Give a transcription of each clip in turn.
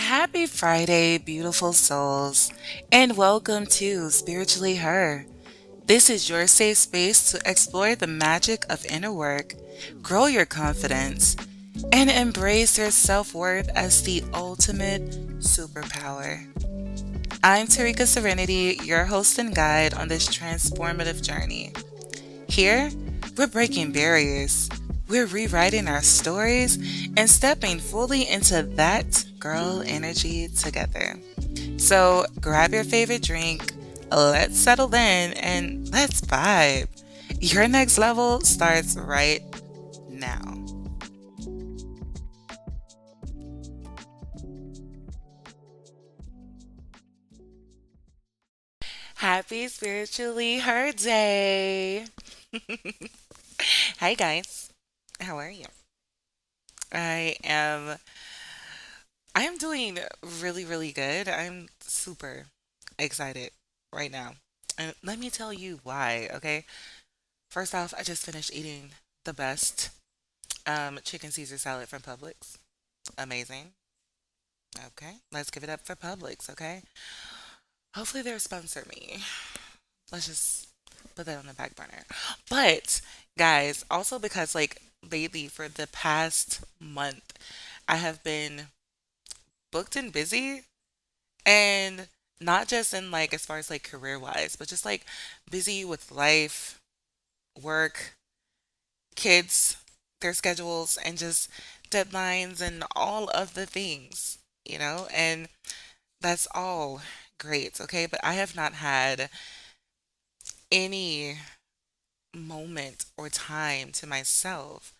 Happy Friday, beautiful souls, and welcome to Spiritually Her. This is your safe space to explore the magic of inner work, grow your confidence, and embrace your self worth as the ultimate superpower. I'm Terrika Surrenity, your host and guide on this transformative journey. Here, we're breaking barriers, we're rewriting our stories, and stepping fully into that girl energy together. So grab your favorite drink, let's settle in, and let's vibe. Your next level starts right now. Happy Spiritually Her Day! Hi, guys. How are you? I am I am doing really, really good. I'm super excited right now. And let me tell you why, okay? First off, I just finished eating the best chicken Caesar salad from Publix. Amazing. Okay, let's give it up for Publix, okay? Hopefully they'll sponsor me. Let's just put that on the back burner. But, guys, also because, like, lately for the past month, I have been booked and busy. And not just in like as far as like career wise, but just like busy with life, work, kids, their schedules, and just deadlines and all of the things. And that's all great, okay? But I have not had any moment or time to myself.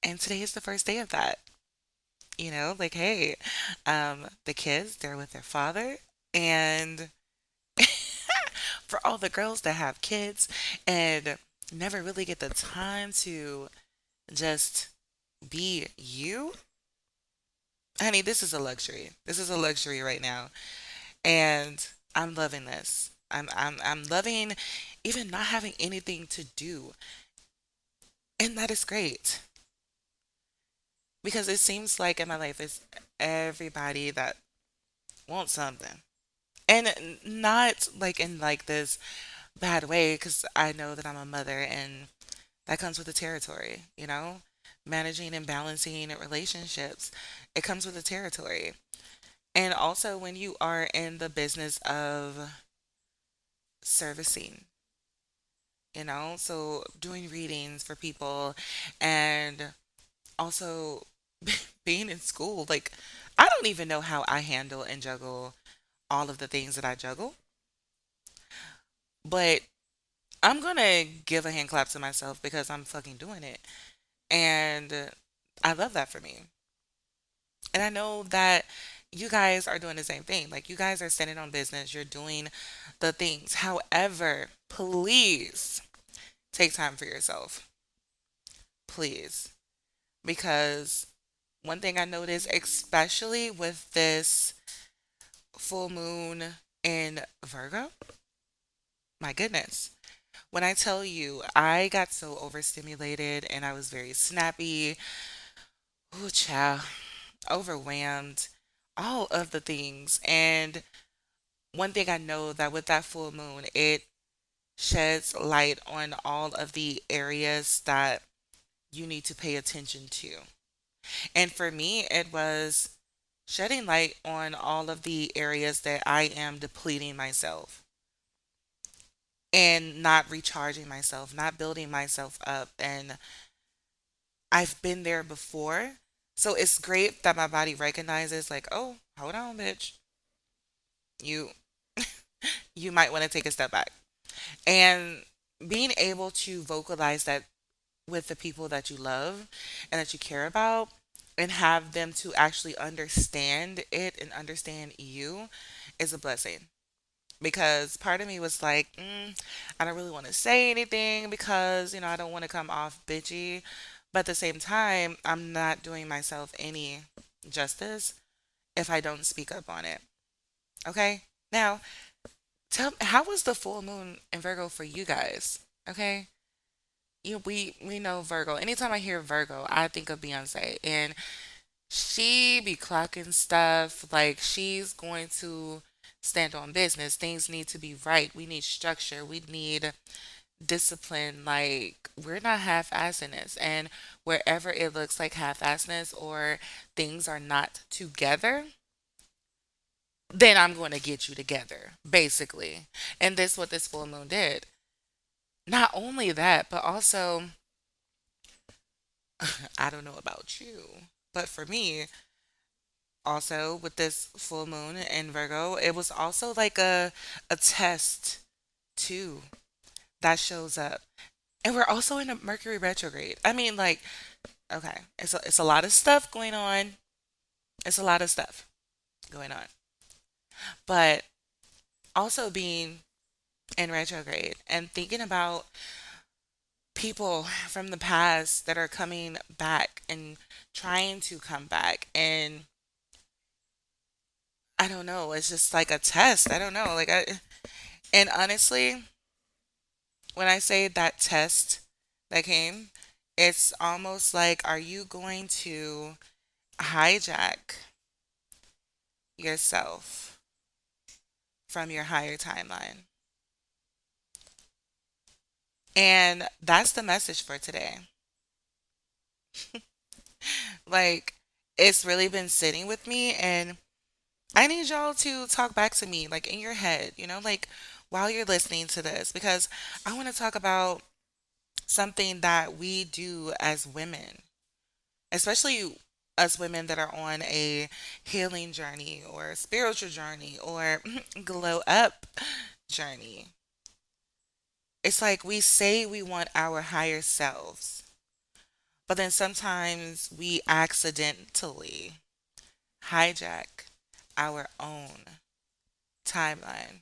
And today is the first day of that. Like, hey, the kids, they're with their father. And for all the girls that have kids and never really get the time to just be you, honey, this is a luxury. This is a luxury right now. And I'm loving this. I'm loving even not having anything to do. And that is great. Because it seems like in my life it's everybody that wants something. And not like in like this bad way because I know that I'm a mother and that comes with the territory. Managing and balancing relationships, it comes with the territory. And also when you are in the business of servicing, so doing readings for people and also being in school, like I don't even know how I handle and juggle all of the things that I juggle, but I'm gonna give a hand clap to myself because I'm fucking doing it. And I love that for me. And I know that you guys are doing the same thing. Like, you guys are standing on business, you're doing the things. However, please take time for yourself. Please. Because one thing I noticed, especially with this full moon in Virgo, my goodness. When I tell you, I got so overstimulated and I was very snappy. Ooh, child, overwhelmed, all of the things. And one thing I know that with that full moon, it sheds light on all of the areas that you need to pay attention to. And for me, it was shedding light on all of the areas that I am depleting myself and not recharging myself, not building myself up. And I've been there before. So it's great that my body recognizes, like, oh, hold on, bitch. You you might want to take a step back. And being able to vocalize that with the people that you love and that you care about and have them to actually understand it and understand you is a blessing. Because part of me was like, I don't really want to say anything because I don't want to come off bitchy. But at the same time, I'm not doing myself any justice if I don't speak up on it. Okay? Now, tell how was the full moon in Virgo for you guys? Okay? We know Virgo. Anytime I hear Virgo, I think of Beyonce. And She be clocking stuff like she's going to stand on business. Things need to be right. We need structure. We need discipline. Like, we're not half-assing this. And wherever it looks like half-assness or things are not together, then I'm going to get you together, basically. And this what this full moon did. Not only that, but also, I don't know about you, but for me, also with this full moon in Virgo, it was also like a test too that shows up. And we're also in a Mercury retrograde. I mean, like, okay, it's a lot of stuff going on. It's a lot of stuff going on. But also being in retrograde and thinking about people from the past that are coming back and trying to come back, and I don't know, it's just like a test. I don't know, and honestly, when I say that test that came, it's almost like, are you going to hijack yourself from your higher timeline? And that's the message for today. Like, it's really been sitting with me, and I need y'all to talk back to me, like in your head, like while you're listening to this, because I want to talk about something that we do as women, especially us women that are on a healing journey or a spiritual journey or glow up journey. It's like we say we want our higher selves, but then sometimes we accidentally hijack our own timeline.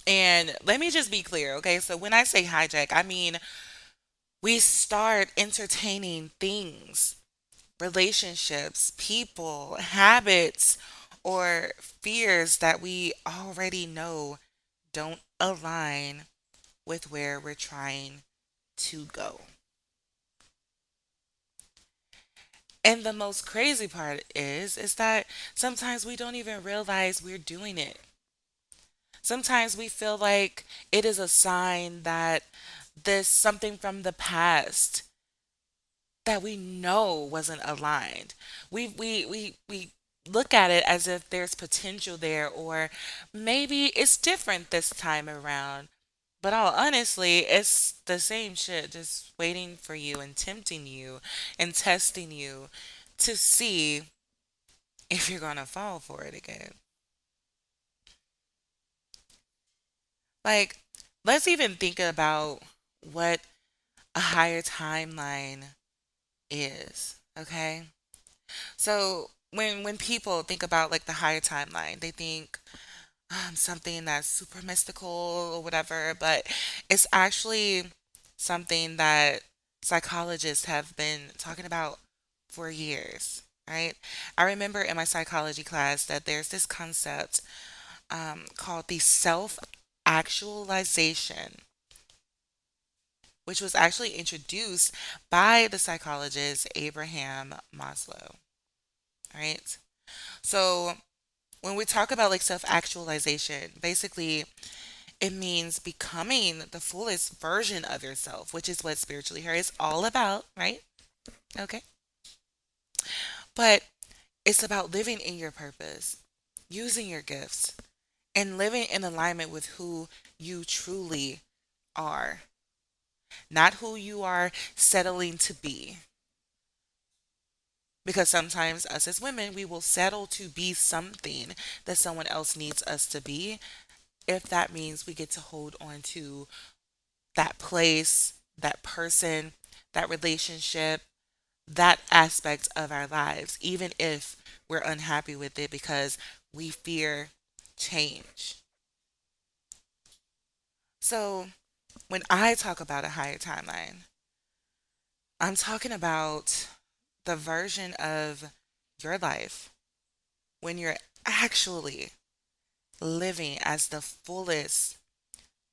And let me just be clear, okay? So when I say hijack, I mean we start entertaining things, relationships, people, habits, or fears that we already know don't align with where we're trying to go. And the most crazy part is that sometimes we don't even realize we're doing it. Sometimes we feel like it is a sign that this something from the past that we know wasn't aligned. We look at it as if there's potential there, or maybe it's different this time around. But all honestly, it's the same shit, just waiting for you and tempting you and testing you to see if you're gonna fall for it again. Like, let's even think about what a higher timeline is, okay? So when people think about like the higher timeline, they think something that's super mystical or whatever, but it's actually something that psychologists have been talking about for years, right? I remember in my psychology class that there's this concept called the self actualization, which was actually introduced by the psychologist Abraham Maslow, right? So when we talk about like self actualization, basically it means becoming the fullest version of yourself, which is what spiritually here is all about, right? Okay. But it's about living in your purpose, using your gifts, and living in alignment with who you truly are, not who you are settling to be. Because sometimes, us as women, we will settle to be something that someone else needs us to be, if that means we get to hold on to that place, that person, that relationship, that aspect of our lives, even if we're unhappy with it because we fear change. So, when I talk about a higher timeline, I'm talking about the version of your life when you're actually living as the fullest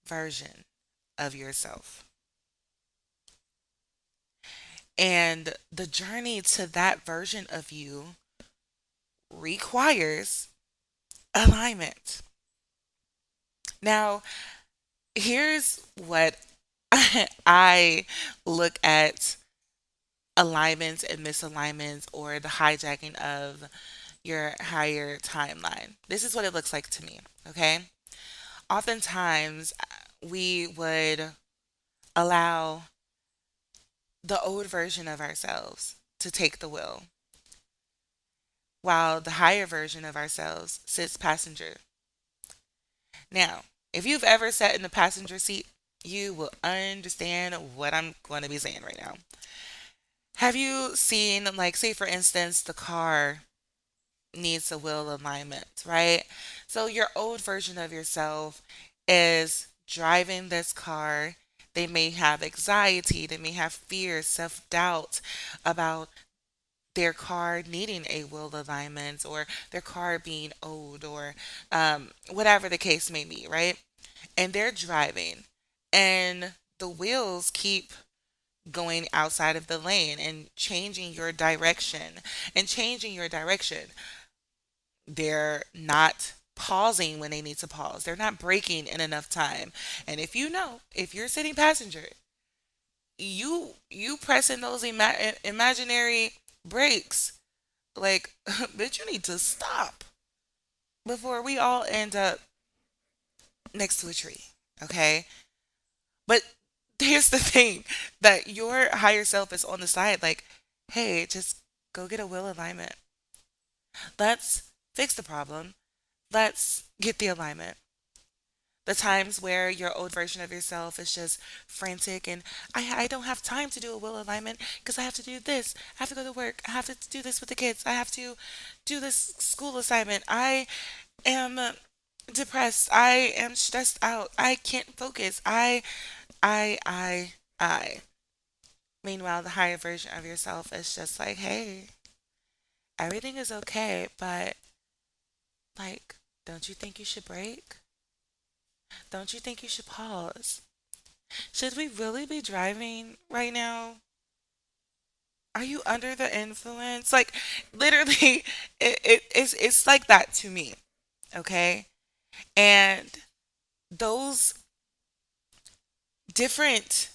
version of yourself. And the journey to that version of you requires alignment. Now, here's what I look at alignments and misalignments or the hijacking of your higher timeline. This is what it looks like to me, okay? Oftentimes, we would allow the old version of ourselves to take the wheel, while the higher version of ourselves sits passenger. Now, if you've ever sat in the passenger seat, you will understand what I'm going to be saying right now. Have you seen, like, say for instance, the car needs a wheel alignment, right? So your old version of yourself is driving this car. They may have anxiety, they may have fear, self doubt about their car needing a wheel alignment or their car being old or whatever the case may be, right? And they're driving and the wheels keep going outside of the lane and changing your direction and changing your direction. They're not pausing when they need to pause. They're not braking in enough time. And if you know, if you're sitting passenger, you pressing those imaginary brakes, like, bitch, you need to stop before we all end up next to a tree. Okay? But here's the thing that your higher self is on the side, like, hey, just go get a wheel alignment. Let's fix the problem. Let's get the alignment. The times where your old version of yourself is just frantic and I don't have time to do a will alignment because I have to do this. I have to go to work. I have to do this with the kids. I have to do this school assignment. I am depressed. I am stressed out. I can't focus. I. Meanwhile, the higher version of yourself is just like, hey, everything is okay, but like, don't you think you should break? Don't you think you should pause? Should we really be driving right now? Are you under the influence? Like, literally, it's like that to me, okay? And those different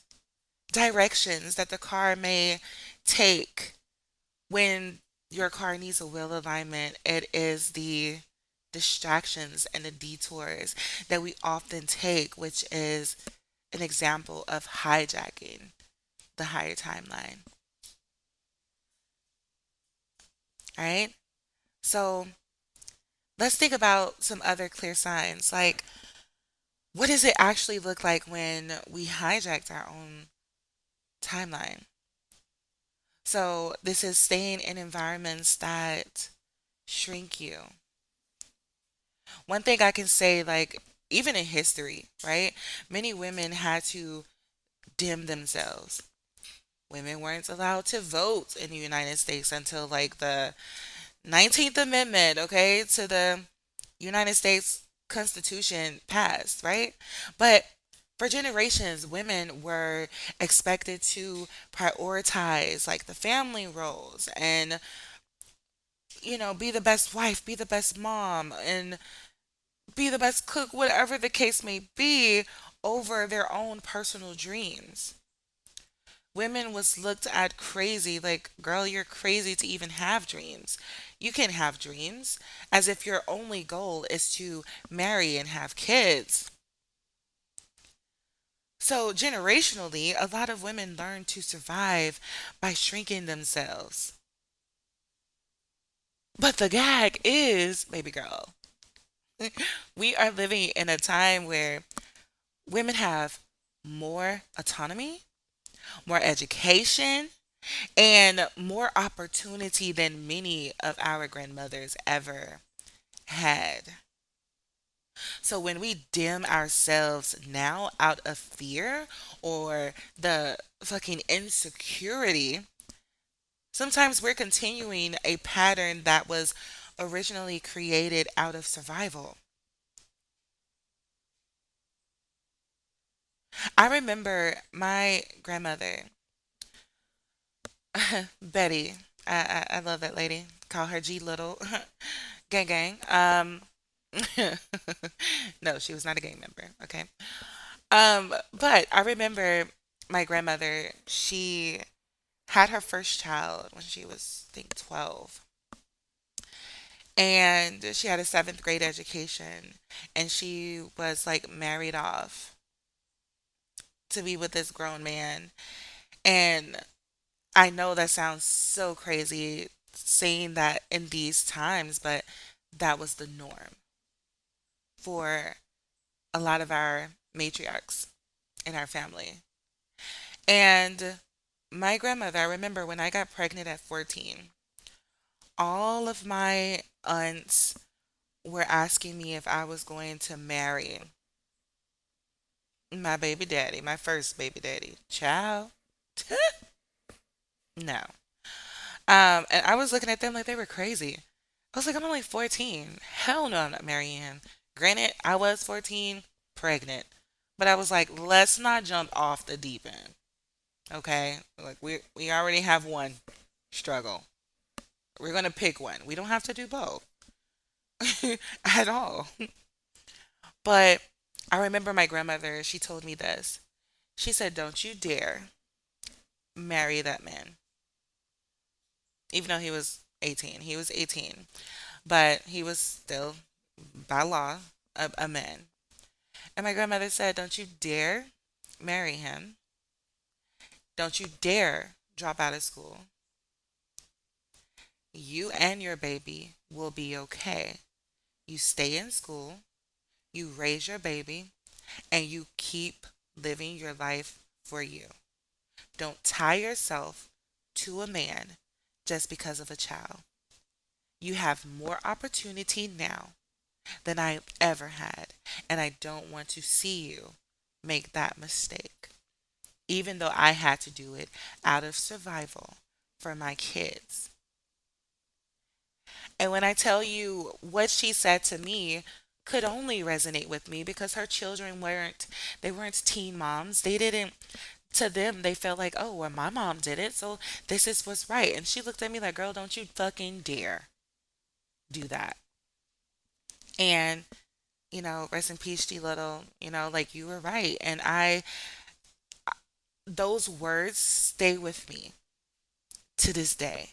directions that the car may take when your car needs a wheel alignment, it is the distractions and the detours that we often take, which is an example of hijacking the higher timeline. All right. So let's think about some other clear signs. Like, what does it actually look like when we hijacked our own timeline? So, this is staying in environments that shrink you. One thing I can say, like, even in history, right? Many women had to dim themselves. Women weren't allowed to vote in the United States until like the 19th Amendment, okay, to the United States Constitution passed, right? But for generations, women were expected to prioritize like the family roles and, be the best wife, be the best mom, and be the best cook, whatever the case may be, over their own personal dreams. Women was looked at crazy, like, girl, you're crazy to even have dreams. You can have dreams as if your only goal is to marry and have kids. So, generationally, a lot of women learn to survive by shrinking themselves. But the gag is, baby girl, we are living in a time where women have more autonomy, more education, and more opportunity than many of our grandmothers ever had. So when we dim ourselves now out of fear or the fucking insecurity, sometimes we're continuing a pattern that was originally created out of survival. I remember my grandmother, Betty. I love that lady. Call her G Little. Gang gang. No, she was not a gang member. Okay. But I remember my grandmother, she had her first child when she was, I think, 12. And she had a seventh grade education. And she was like married off to be with this grown man. And I know that sounds so crazy saying that in these times, but that was the norm for a lot of our matriarchs in our family. And my grandmother, I remember when I got pregnant at 14, all of my aunts were asking me if I was going to marry my baby daddy, my first baby daddy. Child, no. And I was looking at them like they were crazy. I was like, I'm only 14. Hell no, I'm not marrying him. Granted, I was 14, pregnant. But I was like, let's not jump off the deep end. Okay? Like we already have one struggle. We're gonna pick one. We don't have to do both at all. But I remember my grandmother, she told me this. She said, don't you dare marry that man. Even though he was 18. He was 18. But he was still, by law, a man. And my grandmother said, don't you dare marry him. Don't you dare drop out of school. You and your baby will be okay. You stay in school, you raise your baby, and you keep living your life for you. Don't tie yourself to a man just because of a child. You have more opportunity now than I've ever had, and I don't want to see you make that mistake, even though I had to do it out of survival for my kids. And when I tell you what she said to me could only resonate with me because her children weren't teen moms. They didn't to them they felt like, "Oh, well my mom did it, so this is what's right." And she looked at me like, "Girl, don't you fucking dare do that." And rest in peace, G Little. Like you were right. And those words stay with me to this day.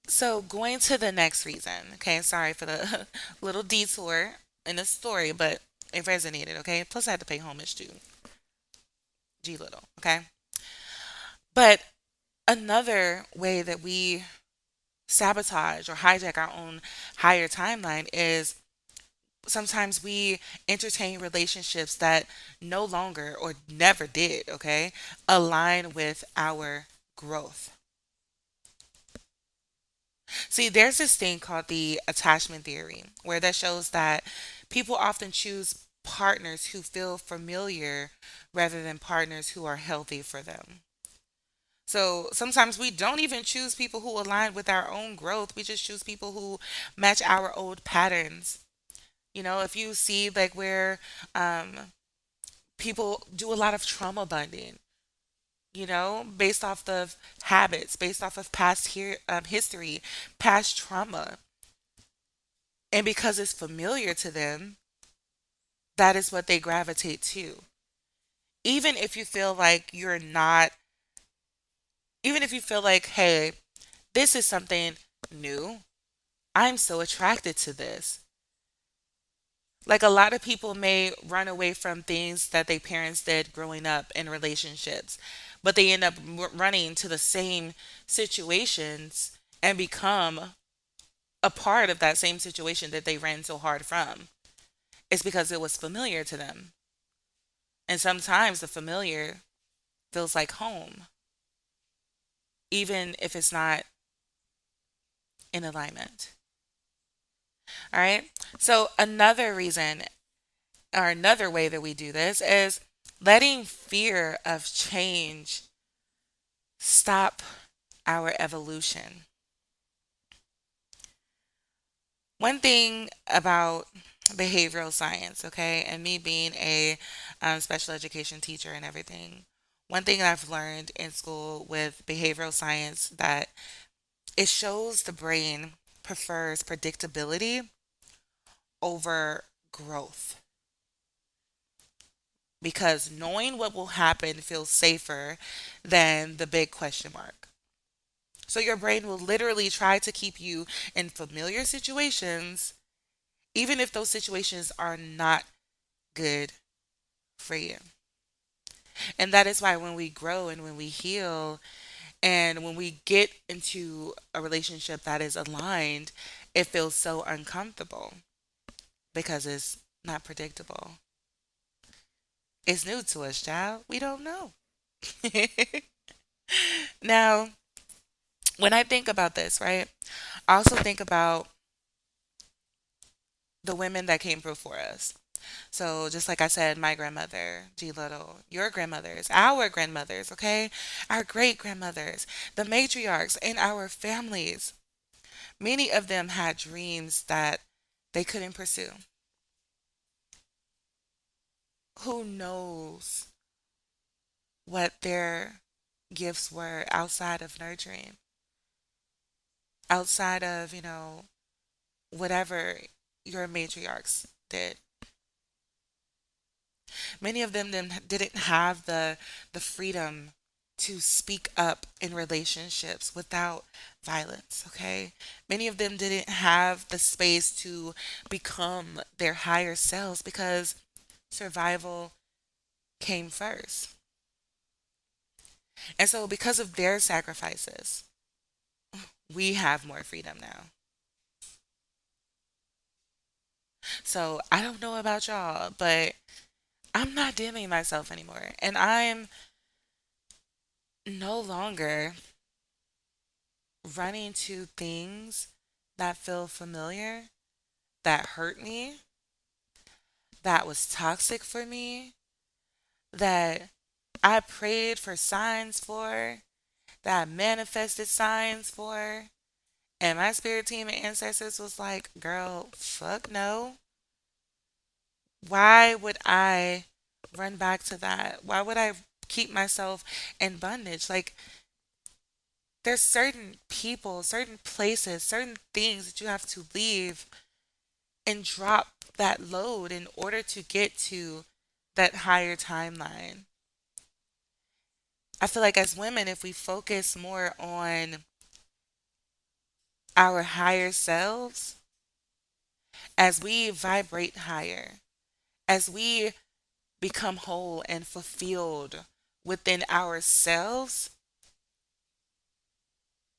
So going to the next reason, okay? Sorry for the little detour in the story, but it resonated, okay? Plus I had to pay homage to G Little, okay? But another way that we sabotage or hijack our own higher timeline is sometimes we entertain relationships that no longer or never did, okay, align with our growth. See, there's this thing called the attachment theory, where that shows that people often choose partners who feel familiar rather than partners who are healthy for them. So sometimes we don't even choose people who align with our own growth. We just choose people who match our old patterns. If you see like where people do a lot of trauma bonding, based off of habits, based off of past history, past trauma. And because it's familiar to them, that is what they gravitate to. Even if you feel like you're not, even if you feel like, hey, this is something new, I'm so attracted to this. Like a lot of people may run away from things that their parents did growing up in relationships, but they end up running to the same situations and become a part of that same situation that they ran so hard from. It's because it was familiar to them. And sometimes the familiar feels like home, even if it's not in alignment. All right. So, another reason or another way that we do this is letting fear of change stop our evolution. One thing about behavioral science, okay, and me being a special education teacher and everything, One thing I've learned in school with behavioral science that it shows the brain prefers predictability over growth because knowing what will happen feels safer than the big question mark. So your brain will literally try to keep you in familiar situations, even if those situations are not good for you. And that is why when we grow and when we heal and when we get into a relationship that is aligned, it feels so uncomfortable because it's not predictable. It's new to us, child. We don't know. Now, when I think about this, right, I also think about the women that came before us. So, just like I said, my grandmother, G Little, your grandmothers, our grandmothers, okay? Our great grandmothers, the matriarchs in our families. Many of them had dreams that they couldn't pursue. Who knows what their gifts were outside of nurturing, outside of, whatever your matriarchs did. Many of them didn't have the freedom to speak up in relationships without violence, okay? Many of them didn't have the space to become their higher selves because survival came first. And so because of their sacrifices, we have more freedom now. So I don't know about y'all, but I'm not dimming myself anymore. And I'm no longer running to things that feel familiar, that hurt me, that was toxic for me, that I prayed for signs for, that I manifested signs for. And my spirit team and ancestors was like, girl, fuck no. Why would I run back to that? Why would I keep myself in bondage? Like, there's certain people, certain places, certain things that you have to leave and drop that load in order to get to that higher timeline. I feel like as women, if we focus more on our higher selves, as we vibrate higher, as we become whole and fulfilled within ourselves,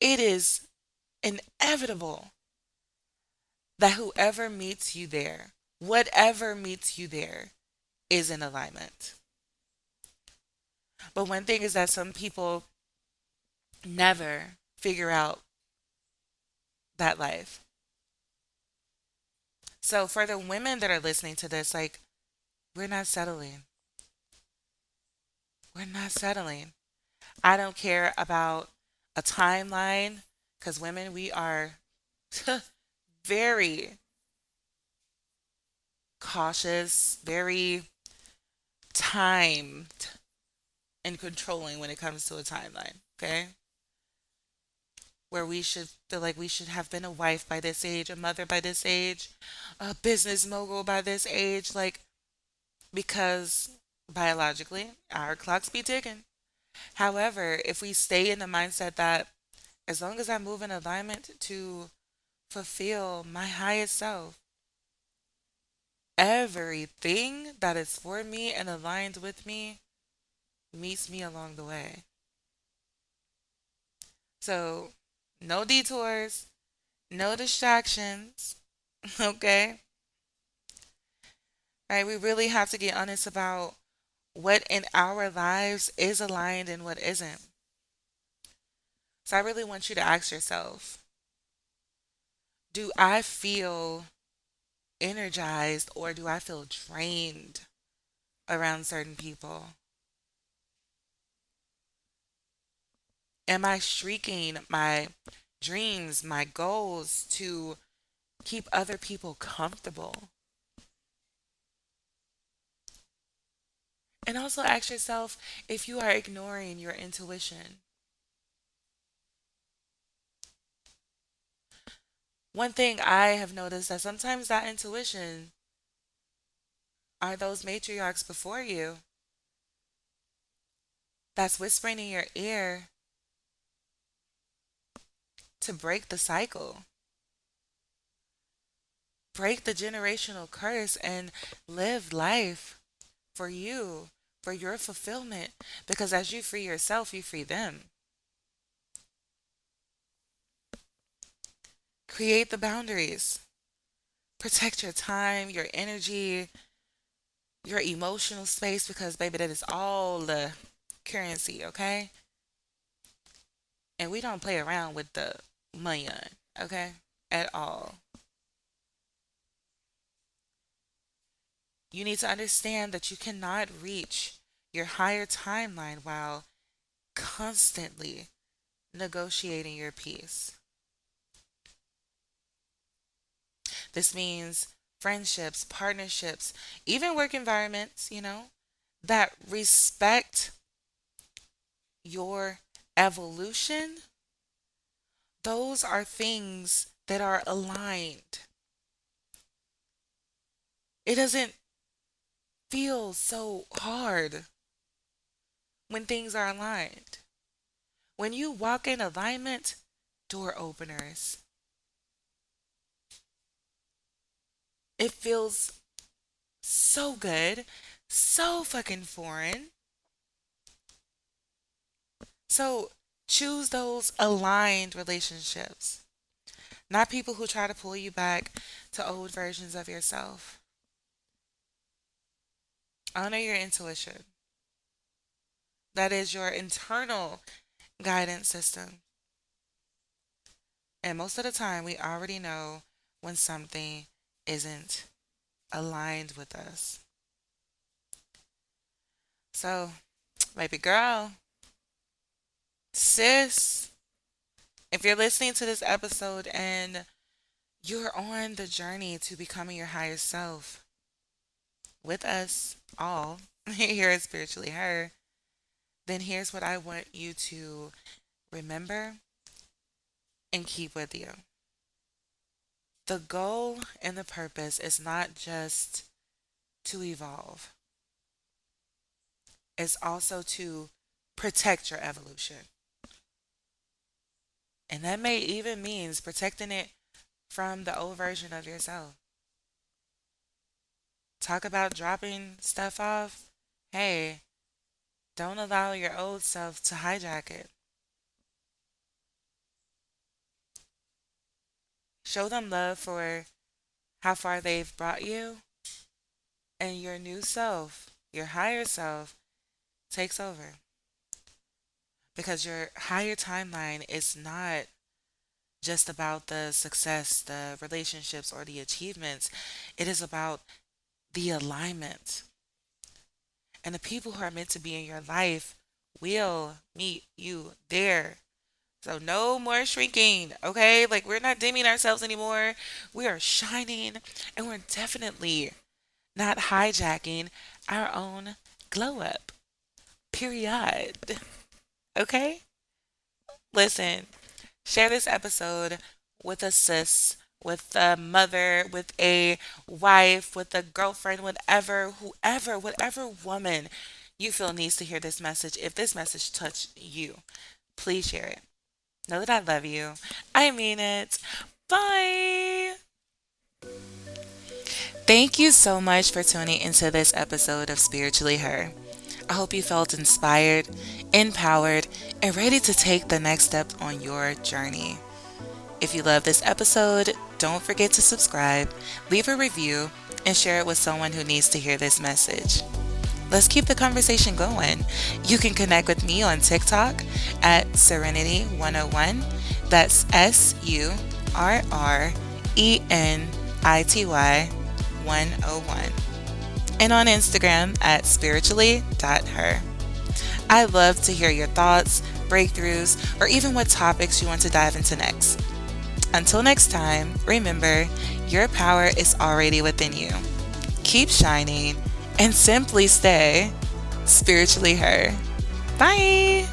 it is inevitable that whoever meets you there, whatever meets you there, is in alignment. But one thing is that some people never figure out that life. So for the women that are listening to this, like, we're not settling. We're not settling. I don't care about a timeline because women, we are very cautious, very timed and controlling when it comes to a timeline. Okay. Where we should feel like we should have been a wife by this age, a mother by this age, a business mogul by this age, like because biologically our clocks be ticking. However, if we stay in the mindset that as long as I move in alignment to fulfill my highest self, everything that is for me and aligned with me meets me along the way. So, no detours, no distractions, okay? Right? We really have to get honest about what in our lives is aligned and what isn't. So, I really want you to ask yourself, do I feel energized or do I feel drained around certain people? Am I shrieking my dreams, my goals to keep other people comfortable? And also ask yourself if you are ignoring your intuition. One thing I have noticed that sometimes that intuition are those matriarchs before you that's whispering in your ear to break the cycle, break the generational curse, and live life for you, for your fulfillment. Because as you free yourself, you free them. Create the boundaries, protect your time, your energy, your emotional space, because baby, that is all the currency, okay? And we don't play around with the money, okay? At all. You need to understand that you cannot reach your higher timeline while constantly negotiating your peace. This means friendships, partnerships, even work environments, that respect your evolution. Those are things that are aligned. It doesn't feel so hard when things are aligned. When you walk in alignment, door openers. It feels so good, so fucking foreign. So choose those aligned relationships, not people who try to pull you back to old versions of yourself. Honor your intuition. That is your internal guidance system. And most of the time, we already know when something isn't aligned with us. So, baby girl, sis, if you're listening to this episode and you're on the journey to becoming your higher self with us all here at Spiritually Her, then here's what I want you to remember and keep with you. The goal and the purpose is not just to evolve, it's also to protect your evolution. And that may even means protecting it from the old version of yourself. Talk about dropping stuff off. Hey, don't allow your old self to hijack it. Show them love for how far they've brought you, and your new self, your higher self, takes over. Because your higher timeline is not just about the success, the relationships, or the achievements. It is about the alignment. And the people who are meant to be in your life will meet you there. So no more shrinking, okay? Like we're not dimming ourselves anymore. We are shining, and we're definitely not hijacking our own glow up. Period. Okay? Listen, share this episode with a sis, with a mother, with a wife, with a girlfriend, whatever, whoever, whatever woman you feel needs to hear this message. If this message touched you, please share it. Know that I love you. I mean it. Bye. Thank you so much for tuning into this episode of Spiritually Her. I hope you felt inspired, empowered, and ready to take the next step on your journey. If you love this episode, don't forget to subscribe, leave a review, and share it with someone who needs to hear this message. Let's keep the conversation going. You can connect with me on TikTok at Surrenity101. That's SURRENITY 101. And on Instagram at spiritually.her. I love to hear your thoughts, breakthroughs, or even what topics you want to dive into next. Until next time, remember, your power is already within you. Keep shining and simply stay Spiritually her. Bye.